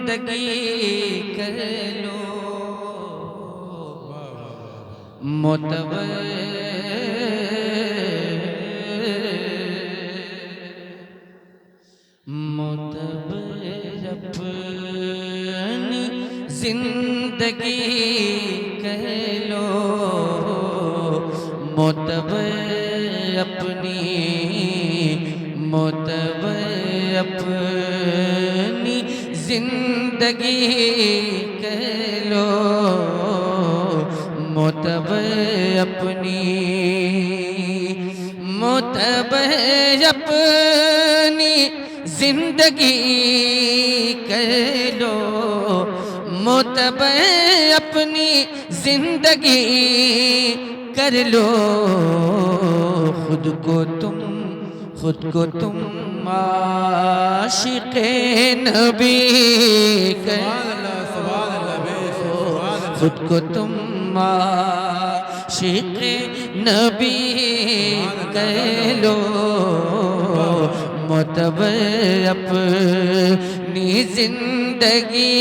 जिंदगी कर लो मोतबर अपनी जिंदगी कर लो मोतबर अपनी जिंदगी कर लो मोतबर अपनी जिंदगी कर लो मोतबर अपनी जिंदगी कर लो खुद को तुम आशिक़े नबी कर लो खुद को तुम आशिक़े नबी कर लो मोतबर अपनी जिंदगी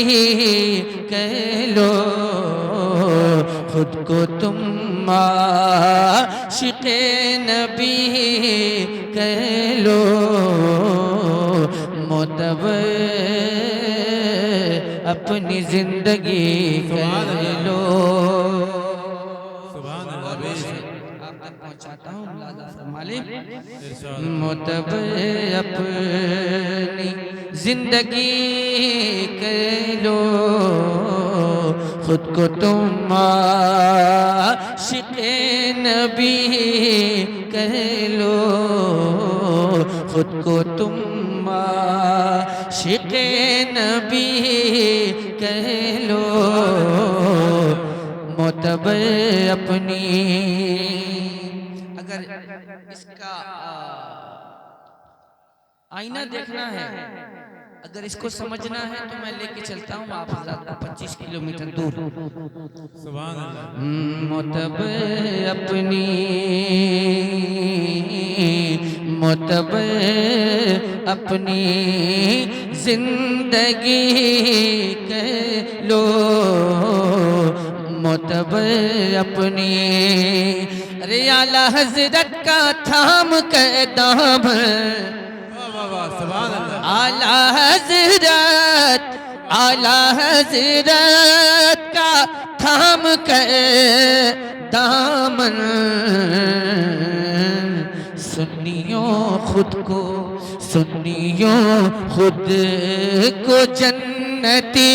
कर लो खुद को तुम आशिक़े नबी कर लो मोतबर अपनी जिंदगी कर लो। पहुंचाता हूँ मालिक मोतबर अपनी जिंदगी कर लो खुद को तुम आशिक़े नबी कर लो खुद को तुम आशिक़े नबी कर लो मोतबर अपनी। अगर इसका आईना देखना है, अगर इसको समझना है तो मैं लेके चलता हूँ आप हज़रात को 25 किलोमीटर दूर। सुभान अल्लाह। मोतबर अपनी जिंदगी कर लो मोतबर अपनी। अरे आला हज़रत का थाम कर दामन आला हज़रत का थाम कर दामन सुन्नियों खुद को जन्नती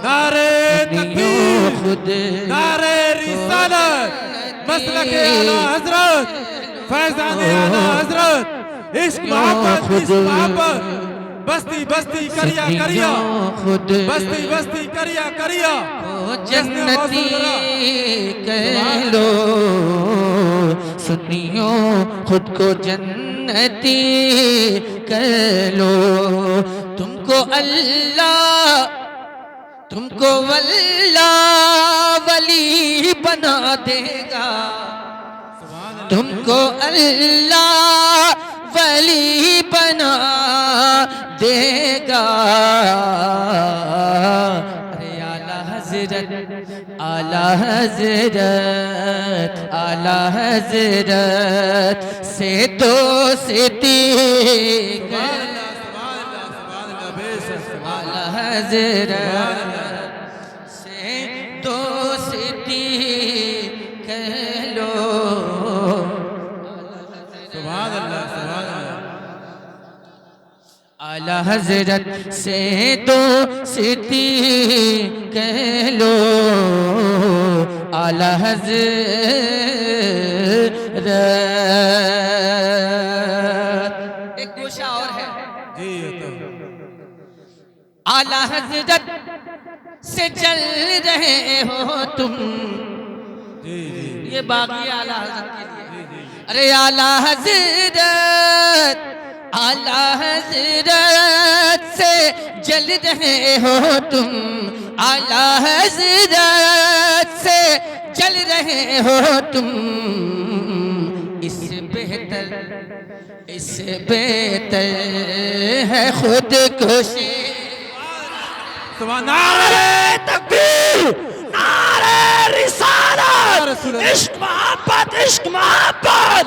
नारे तकबीर नारे रिसालत मसलके आला हज़रत फैज़ाने आला हज़रत इश्क मोहब्बत बस्ती करिया बस्ती करिया जन्नती कह लो सुन्नियों खुद को जन्नती कह लो तुमको अल्लाह वली बना देगा तुमको अल्लाह वली बना देगा। अरे आला हज़रत से दोस्ती आला हज़रत से दोस्ती कह लो आला हज़रत से दोस्ती कह लो आला हज़रत। एक गोशा और है आला हज़रत से चल रहे हो तुम ये बागी आला हज़रत के लिए। अरे आला हज़रत से जल रहे हो तुम आला हज़रत से चल रहे हो तुम इस इससे बेहतर है खुदकुशी। नारे तकबीर, नारे रिसालत, इश्क मोहब्बत, इश्क मोहब्बत,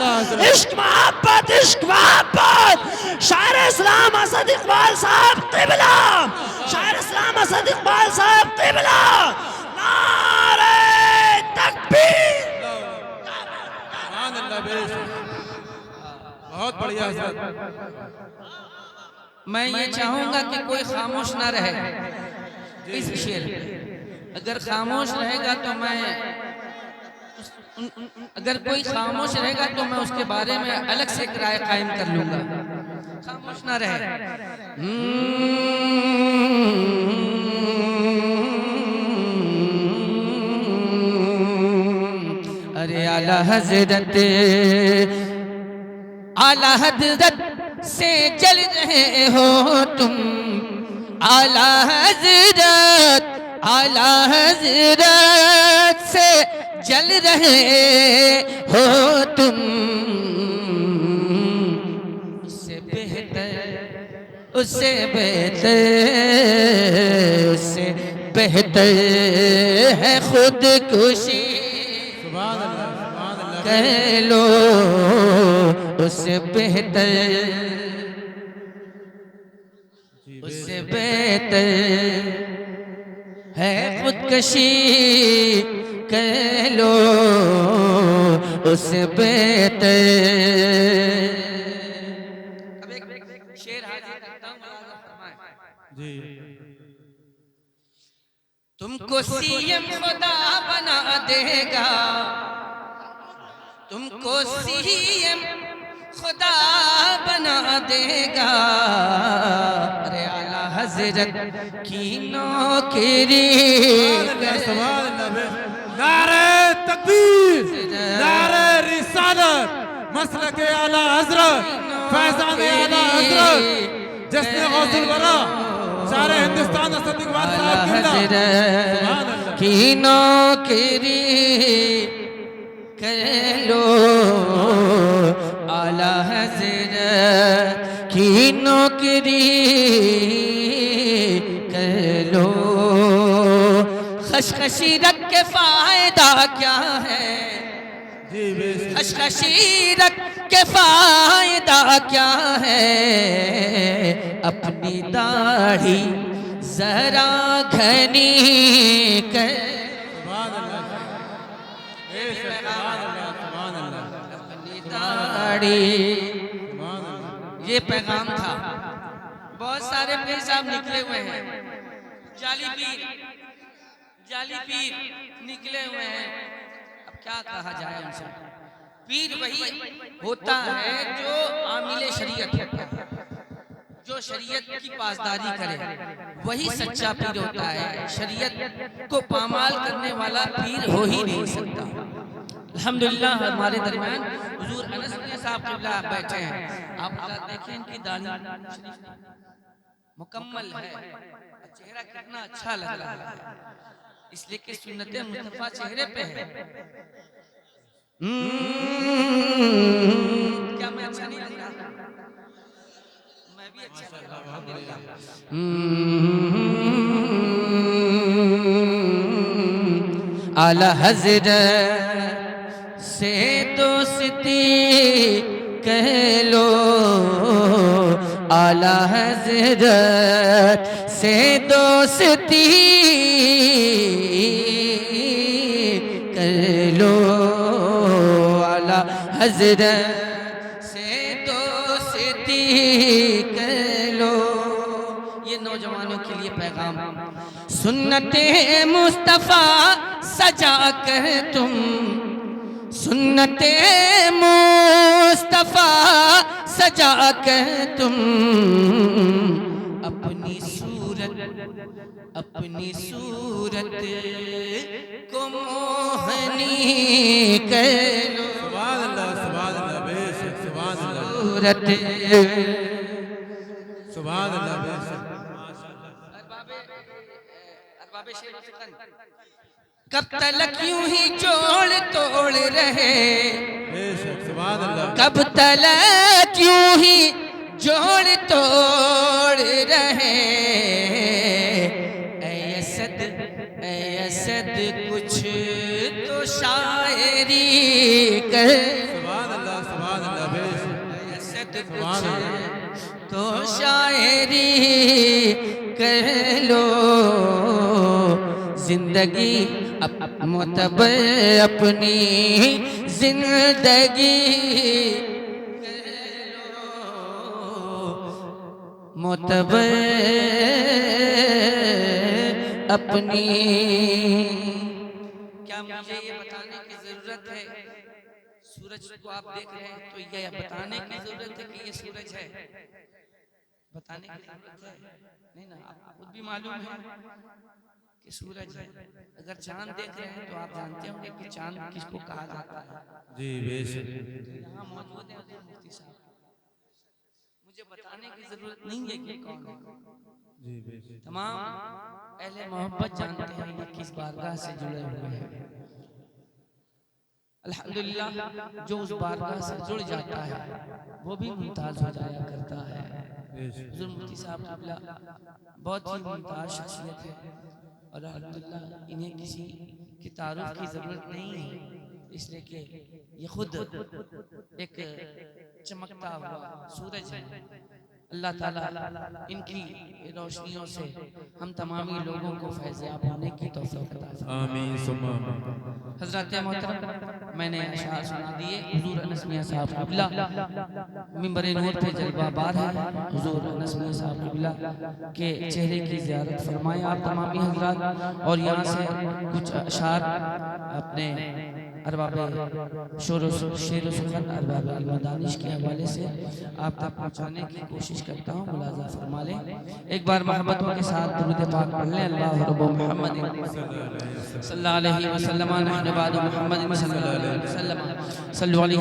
इश्क मोहब्बत, इश्क मोहब्बत। शायर इस्लाम असद इकबाल साहब क़िबला, शायर इस्लाम असद इकबाल साहब क़िबला। नारे तकबीर। बहुत बढ़िया हज़रत। मैं ये चाहूंगा कि कोई खामोश ना रहे इस शेर पे। अगर खामोश रहेगा तो मैं अगर कोई खामोश रहेगा तो मैं उसके बारे में अलग से एक राय कायम कर लूंगा। खामोश ना रहे। अरे आला हजरत, आला हजरत से जल रहे हो तुम, आला हजरत, आला हजरत से जल रहे हो तुम। उससे बेहतर, उससे बेहतर, उससे बेहतर है खुदकुशी। कह लो उससे बेहतर, उससे बेहतर है खुदकुशी। कह लो उससे बेहतर। अब एक शेर हाजिर करता हूं, जी। तुमको सीएम खुदा बना देगा, तुमको सीएम खुदा बना देगा। अरे आला हजरत की नौकरी। नारे तकबीर, नारे रिसालत, मसलक आला हजरत, फैज़ान आला हजरत, जिसने गौसुल वरा सारे हिंदुस्तान असद इकबाल साहब की नौकरी कर लो, आला हजरत की नौकरी कर लो। खशखशी रख के फायदा क्या है, खशखशी रख के फायदा क्या है। अपनी दाढ़ी जरा घनी कर, ये पैगाम था। बहुत सारे पीर साहब निकले हुए हैं, जाली पीर, जाली पीर निकले हुए हैं। अब क्या कहा जाए उनसे। पीर वही होता है जो आमिले शरीयत होता है, जो शरीयत की पासदारी करे, वही सच्चा पीर होता है। शरीयत को पामाल करने वाला पीर हो ही नहीं सकता। अल्हम्दुलिल्लाह हमारे दरमियान हुजूर अनस साहब क़िबला बैठे हैं। आप देखें इनकी दाढ़ी मुकम्मल है, चेहरा कितना अच्छा लग रहा है, इसलिए कि सुन्नते मुस्तफा चेहरे पे है। क्या मैं अच्छा नहीं लग रहा? मैं भी अच्छा लग रहा हूं अल्हम्दुलिल्लाह। आला हजरत से दोस्ती कह लो, आला हजरत से दोस्ती कर लो, आला हजरत से दोस्ती कर लो। ये नौजवानों के लिए पैगाम। सुन्नते मुस्तफा सजा कर तुम, सुन्नते मुस्तफा सजा कर तुम अपनी सूरत, अपनी सूरत को मोहनी कर लो। सुभान अल्लाह, सुभान अल्लाह, बेशक सुभान अल्लाह, सूरत सुभान अल्लाह, बेशक। कब तलक यूं ही जोड़ तोड़ रहे, बेशक सुभान अल्लाह कब तलक यूं ही जोड़ तोड़ रहे ऐ असद कुछ तो शायरी कर सुभान अल्लाह बेशक असद कुछ तो शायरी कर लो जिंदगी मुतबर अपनी जिंदगी मुतबर अपनी। क्या मुझे ये बताने की जरूरत है सूरज को आप देख रहे हैं तो ये बताने की जरूरत है कि ये सूरज है? बताने की जरूरत है नहीं ना, आपको खुद भी मालूम है कि सूरज है। अगर चांद देख रहे हैं तो आप जानते होंगे कि चांद किसको कहा जाता है। जी बेशक यहाँ मौजूद है मुफ्ती साहब, मुझे बताने की जरूरत नहीं है कि कौन है। जी बेशक तमाम अहले मोहब्बत जानते हैं ये किस बारगाह से जुड़े हुए हैं। अल्हम्दुलिल्लाह जो उस बारगाह से जुड़ जाता है वो भी मुमताज हो जाया करता है। हुज़ूर मुफ्ती साहब क़िबला बहुत ही मुमताज शख्सियत है और अल्हम्दुलिल्लाह इन्हें किसी की तारुफ की जरूरत नहीं है, इसलिए कि ये खुद एक चमकता हुआ सूरज है। अल्लाह ताला इनकी रोशनियों से हम तमामी लोगों को फैज़याब होने की तौफ़ीक़ अता फरमाए। आमीन सुम्मा आमीन। हज़रात मोहतरम मैंने अशआर सुना दिए। हुज़ूर अनस मियां साहब क़िबला मिंबर नूर पे जलवाबार है। हुज़ूर अनस मियां साहब क़िबला के चेहरे की ज़ियारत फरमाएं आप तमामी हज़रात, और यहाँ से कुछ अशआर अपने अरबाब शेर व सुखन अरबाब इल्म-ओ-दानिश के हवाले से आप तक पहुँचाने की कोशिश करता हूँ, मुलाज़ा फरमा लें। एक बार मोहब्बतों के साथ दुरूद पाक पढ़ लें। अल्लाह रब्बु मुहम्मद सल्लल्लाहु अलैहि वसल्लम नहनु बाद मुहम्मद सल्लल्लाहु अलैहि वसल्लम सल्लु अलैहि